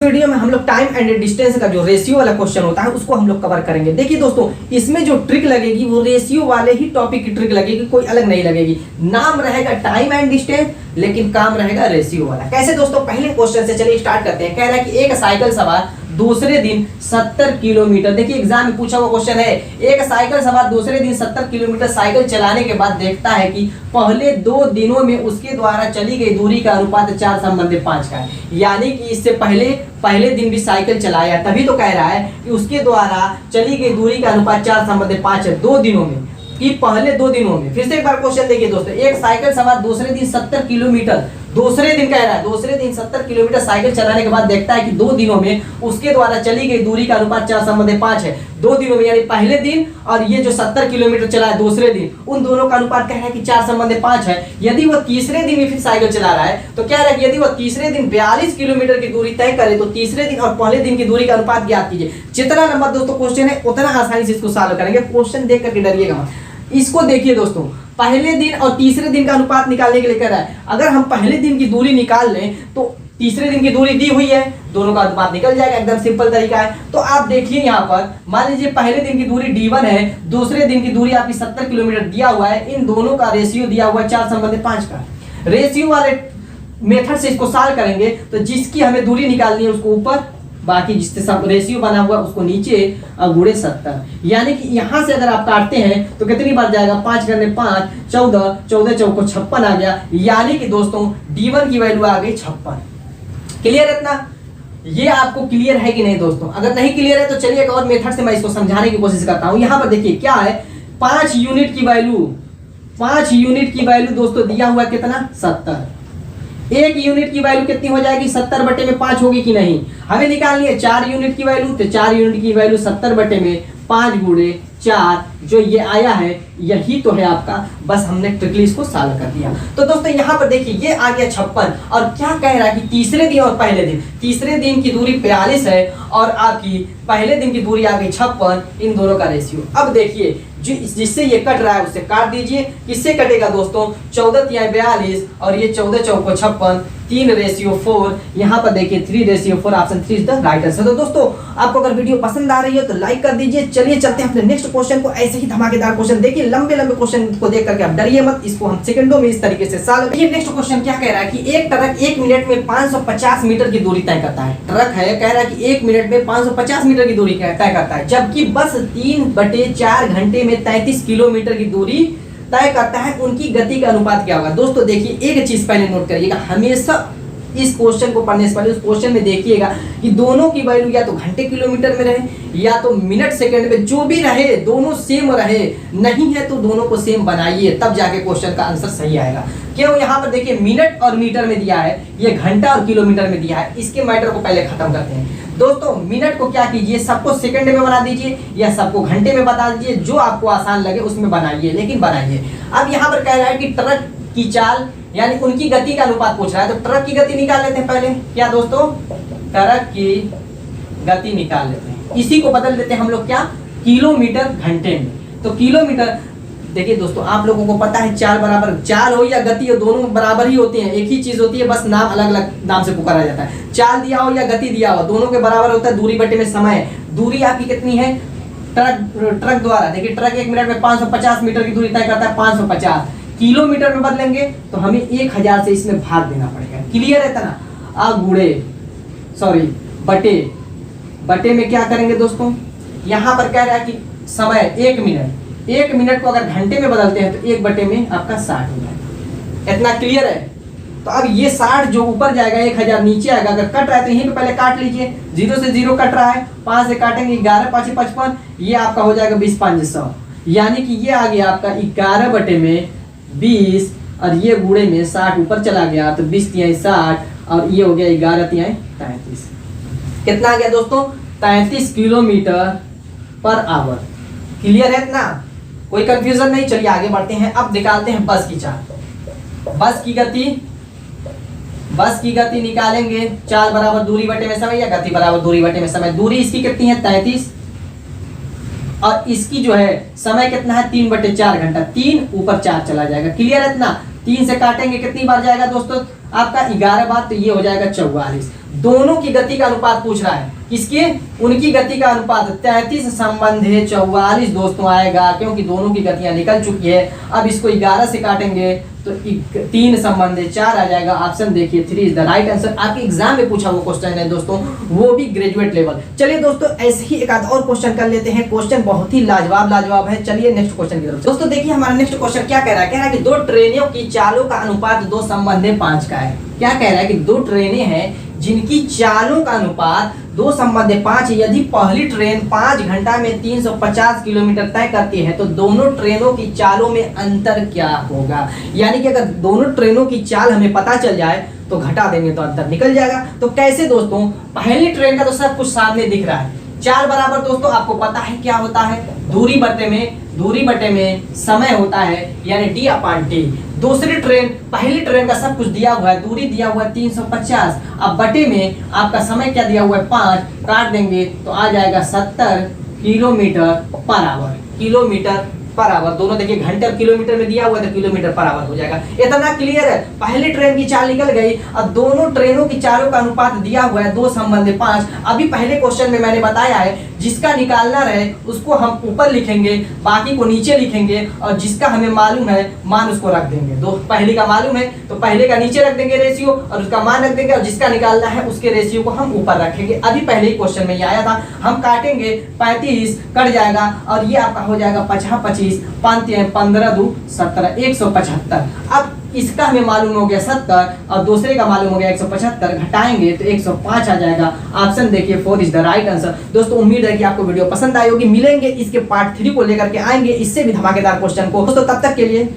Video में हम लोग टाइम एंड डिस्टेंस का जो रेशियो वाला क्वेश्चन होता है उसको हम लोग कवर करेंगे। देखिए दोस्तों, इसमें जो ट्रिक लगेगी वो रेशियो वाले ही टॉपिक की ट्रिक लगेगी, कोई अलग नहीं लगेगी। नाम रहेगा टाइम एंड डिस्टेंस, लेकिन काम रहेगा रेशियो वाला। कैसे दोस्तों, पहले क्वेश्चन से चलिए स्टार्ट करते हैं। कह रहा है कि एक साइकिल सवार दूसरे दिन 70 किलोमीटर, देखिए एग्जाम में पूछा हुआ क्वेश्चन है। एक साइकिल सवार दूसरे दिन 70 किलोमीटर साइकिल चलाने के बाद देखता है कि पहले 2 दिनों में उसके द्वारा चली गई दूरी का अनुपात 4:5 का है। यानी कि इससे पहले दिन भी साइकिल चलाया, तभी तो कह रहा है कि उसके द्वारा चली गई दूरी का अनुपात 4:5 है 2 दिनों में, कि पहले 2 दिनों में। फिर से एक बार क्वेश्चन देखिए दोस्तों, एक साइकिल सवार दूसरे दिन 70 किलोमीटर, दूसरे दिन कह रहा है दूसरे दिन 70 किलोमीटर साइकिल चलाने के बाद देखता है कि 2 दिनों में उसके द्वारा चली गई दूरी का अनुपात 4:5 है। 2 दिनों में यानी पहले दिन और ये जो 70 किलोमीटर चला है दूसरे दिन, उन दोनों का अनुपात कह रहा है कि 4:5 है। यदि वो तीसरे दिन भी फिर साइकिल चला रहा है तो कह रहा है कि यदि वो तीसरे दिन 42 किलोमीटर की दूरी तय करे तो तीसरे दिन और पहले दिन की दूरी का अनुपात ज्ञात कीजिए। जितना लंबा दोस्तों क्वेश्चन है उतना आसानी से इसको सॉल्व करेंगे। क्वेश्चन देख करके डरिएगा मत। इसको देखिए दोस्तों, पहले दिन और तीसरे दिन का अनुपात निकालने के लिए कह रहा है। अगर हम पहले दिन की दूरी निकाल लें तो तीसरे दिन की दूरी दी हुई है, दोनों का अनुपात निकल जाएगा। एकदम सिंपल तरीका है। तो आप देखिए यहाँ पर, मान लीजिए पहले दिन की दूरी D1 है, दूसरे दिन की दूरी आपकी 70 किलोमीटर दिया हुआ है। इन दोनों का रेशियो दिया हुआ है 4:5 का। रेशियो वाले मेथड से इसको सॉल्व करेंगे तो जिसकी हमें दूरी निकालनी है उसको ऊपर, बाकी जिससे सब रेशियो बना हुआ उसको नीचे, गुणे 70। यानी कि यहाँ से अगर आप काटते हैं तो कितनी बार जाएगा, 5 × 5 14, 14 चौको 56 आ गया। यानी कि दोस्तों D1 की वैल्यू आ गई 56। क्लियर है इतना? ये आपको क्लियर है कि नहीं दोस्तों? अगर नहीं क्लियर है तो चलिए एक और मेथड से मैं इसको समझाने की कोशिश करता हूँ। यहाँ पर देखिए क्या है, 5 यूनिट की वैल्यू दोस्तों दिया हुआ कितना, 70। 1 यूनिट की वैल्यू कितनी हो जाएगी, 70/5 होगी कि नहीं? हमें निकालनी है 4 यूनिट की वैल्यू, तो 4 यूनिट की वैल्यू 70/5 × 4 जो ये आया है, यही तो है आपका। बस हमने ट्रिकली इसको सॉल्व कर दिया। तो दोस्तों यहाँ पर देखिए ये आ गया 56। और क्या कह रहा है कि तीसरे दिन और पहले दिन, तीसरे दिन की दूरी 42 है और आपकी पहले दिन की दूरी आ गई 56। इन दोनों का रेशियो अब देखिए, जिससे ये कट रहा है उससे काट दीजिए। किससे कटेगा दोस्तों, 14 × 42 और ये 14 चौको 56, 3:4। यहाँ पर देखिए 3:4, option 3 is the right answer. तो दोस्तों आपको अगर वीडियो पसंद आ रही है तो लाइक कर दीजिए। चलिए चलते हैं अपने नेक्स्ट क्वेश्चन को। ऐसे ही धमाकेदार क्वेश्चन देखिए, लंबे क्वेश्चन को देख करके आप डरिए मत, इसको हम सेकंडों में इस तरीके से सॉल्व। ये नेक्स्ट क्वेश्चन क्या कह रहा है कि एक ट्रक 1 मिनट में 550 मीटर की दूरी तय करता है। ट्रक है, कह रहा है कि 1 मिनट में 550 मीटर की दूरी तय करता है, जबकि बस 3/4 घंटे में 33 किलोमीटर की दूरी तय करता है। उनकी गति का अनुपात क्या होगा? दोस्तों देखिए एक चीज पहले नोट करिएगा, हमेशा इस क्वेश्चन को पढ़ने से पहले उस क्वेश्चन में देखिएगा कि दोनों की वैल्यू या तो घंटे किलोमीटर में रहे या तो मिनट सेकंड में, जो भी रहे दोनों सेम रहे। नहीं है तो दोनों को सेम बनाइए, तब जाके क्वेश्चन का आंसर सही आएगा। क्यों? यहाँ पर देखिए मिनट और मीटर में दिया है, ये घंटा और किलोमीटर में दिया है। इसके मैटर को पहले खत्म करते हैं दोस्तों। मिनट को क्या कीजिए, सबको सेकंड में बना दीजिए या सबको घंटे में बता दीजिए, जो आपको आसान लगे उसमें बनाइए, लेकिन बनाइए। अब यहाँ पर कह रहा है कि ट्रक की चाल यानी उनकी गति का अनुपात पूछ रहा है, तो ट्रक की गति निकाल लेते हैं पहले। क्या दोस्तों, ट्रक की गति निकाल लेते हैं। इसी को बदल देते हैं हम लोग क्या, किलोमीटर घंटे में। तो किलोमीटर, देखिए दोस्तों आप लोगों को पता है चाल बराबर, चाल हो या गति हो दोनों बराबर ही होती हैं, एक ही चीज होती है, बस नाम अलग अलग नाम से पुकारा जाता है। चाल दिया हो या गति दिया हो दोनों के बराबर होता है। दूरी बटे में समय, दूरी आपकी कितनी है ट्रक द्वारा, देखिए ट्रक 1 मिनट में 550 मीटर की दूरी तय करता है, 550 किलोमीटर में बदलेंगे तो हमें 1000 से इसमें भाग देना पड़ेगा। क्लियर है इतना? बटे में क्या करेंगे दोस्तों, यहाँ पर कह रहा है कि समय 1 मिनट को अगर घंटे में बदलते हैं तो 1 में आपका 60 हो जाएगा। इतना क्लियर है? तो अब ये 60 जो ऊपर जाएगा 1000 नीचे आएगा। अगर कट रहा है तो यहीं पे पहले काट लीजिए, 0 से 0 कट रहा है, 5 से काटेंगे 11 × 5 = 55, ये आपका हो जाएगा 20 × 5 = 100। यानी कि ये आ गया आपका 11/20 और ये गुणे में 60 ऊपर चला गया तो 20 × 3 = 60 और ये हो गया 11 × 3 = 33। कितना आ गया दोस्तों, 33 km/h। क्लियर है इतना? कोई कंफ्यूजन नहीं? चलिए आगे बढ़ते हैं। अब निकालते हैं बस की चाल। बस की गति निकालेंगे। चाल बराबर दूरी बटे में समय या गति बराबर दूरी बटे में समय। दूरी इसकी कितनी है, 33, और इसकी जो है समय कितना है, 3/4 घंटा। 3 ऊपर 4 चला जाएगा। क्लियर है इतना? 3 से काटेंगे कितनी बार जाएगा दोस्तों, आपका 11 बार, तो ये हो जाएगा 44। दोनों की गति का अनुपात पूछ रहा है, किसके, उनकी गति का अनुपात 33 संबंधे 44 दोस्तों आएगा, क्योंकि दोनों की गतियां निकल चुकी है। अब इसको 11 से काटेंगे तो 3 संबंधे 4 आ जाएगा। ऑप्शन देखिए 3 इज द राइट आंसर। आपके एग्जाम में पूछा वो क्वेश्चन है दोस्तों, वो भी ग्रेजुएट लेवल। चलिए दोस्तों ऐसे ही एक आध और क्वेश्चन कर लेते हैं, क्वेश्चन बहुत ही लाजवाब है। चलिए नेक्स्ट क्वेश्चन की तरफ दोस्तों देखिए, हमारा नेक्स्ट क्वेश्चन क्या कह रहा है, कह रहा है कि 2 ट्रेनों की चालों का अनुपात 2 संबंधे 5 का है। क्या कह रहा है कि 2 ट्रेनें हैं जिनकी चालों का अनुपात 2 संबंधे 5 है। यदि पहली ट्रेन 5 घंटा में 350 किलोमीटर तय करती है तो दोनों ट्रेनों की चालों में अंतर क्या होगा। यानी कि अगर दोनों ट्रेनों की चाल हमें पता चल जाए तो घटा देंगे तो अंतर निकल जाएगा। तो कैसे दोस्तों, पहली ट्रेन का तो सब कुछ सामने दिख रहा है, चाल बराबर दोस्तों आपको पता है क्या होता है, दूरी बटे में समय होता है, यानी d/t। दूसरी ट्रेन, पहली ट्रेन का सब कुछ दिया हुआ है, दूरी दिया हुआ है 350, अब बटे में आपका समय क्या दिया हुआ है 5, काट देंगे तो आ जाएगा 70 किलोमीटर पर आवर। दोनों देखिए घंटे और किलोमीटर में दिया हुआ है तो किलोमीटर पर आवर हो जाएगा। इतना क्लियर है, पहली ट्रेन की चाल निकल गई। अब दोनों ट्रेनों की चालों का अनुपात दिया हुआ है 2 संबंधे 5। अभी पहले क्वेश्चन में मैंने बताया है, जिसका निकालना रहे उसको हम ऊपर लिखेंगे, बाकी को नीचे लिखेंगे, और जिसका हमें मालूम है मान उसको रख देंगे। दो पहले का मालूम है तो पहले का नीचे रख देंगे रेशियो, और उसका मान रख देंगे, और जिसका निकालना है उसके रेशियो को हम ऊपर रखेंगे। अभी पहले ही क्वेश्चन में ये आया था, हम काटेंगे 35 कट जाएगा, और ये आपका हो जाएगा 25 15 2 17 175। अब इसका हमें मालूम हो गया 70 और दूसरे का मालूम हो गया 175, घटाएंगे तो 105 आ जाएगा। ऑप्शन देखिए 4 इज द राइट आंसर। दोस्तों उम्मीद है कि आपको वीडियो पसंद आई होगी। मिलेंगे इसके पार्ट 3 को लेकर के, आएंगे इससे भी धमाकेदार क्वेश्चन को। दोस्तों तब तक के लिए